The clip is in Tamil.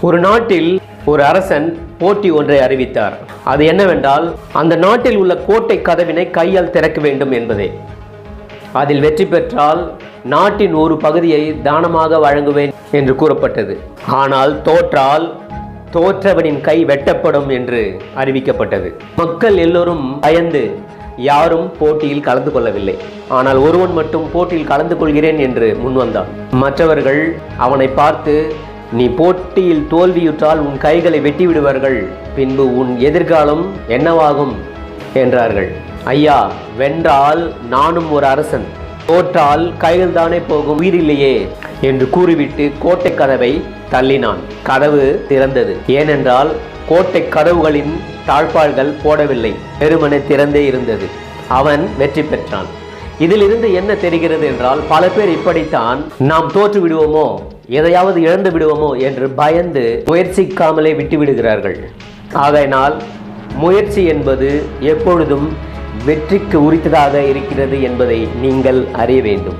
ஒரு நாட்டில் ஒரு அரசன் போட்டி ஒன்றை அறிவித்தார். அது என்னவென்றால், அந்த நாட்டில் உள்ள கோட்டை கதவினை கையால் திறக்க வேண்டும் என்பதே. அதில் வெற்றி பெற்றால் நாட்டின் ஒரு பகுதியை தானமாக வழங்குவேன் என்று கூறப்பட்டது. ஆனால் தோற்றால் தோற்றவனின் கை வெட்டப்படும் என்று அறிவிக்கப்பட்டது. மக்கள் எல்லோரும் பயந்து யாரும் போட்டியில் கலந்து கொள்ளவில்லை. ஆனால் ஒருவன் மட்டும் போட்டியில் கலந்து கொள்கிறேன் என்று முன்வந்தான். மற்றவர்கள் அவனை பார்த்து, நீ போட்டியில் தோல்வியுற்றால் உன் கைகளை வெட்டி விடுவார்கள், பின்பு உன் எதிர்காலம் என்னவாகும் என்றார்கள். ஐயா, வென்றால் நானும் ஒரு அரசன், தோற்றால் கைகள் தானே போகும், உயிரில்லையே என்று கூறிவிட்டு கோட்டை கதவை தள்ளினான். கதவு திறந்தது. ஏனென்றால் கோட்டை கதவுகளின் தாழ்பாள்கள் போடவில்லை, வெறுமனே திறந்தே இருந்தது. அவன் வெற்றி பெற்றான். இதிலிருந்து என்ன தெரிகிறது என்றால், பல பேர் இப்படித்தான், நாம் தோற்று விடுவோமோ, எதையாவது இழந்து விடுவோமோ என்று பயந்து முயற்சிக்காமலே விட்டு விடுகிறார்கள். ஆகையினால் முயற்சி என்பது எப்பொழுதும் வெற்றிக்கு உரித்ததாக இருக்கிறது என்பதை நீங்கள் அறிய வேண்டும்.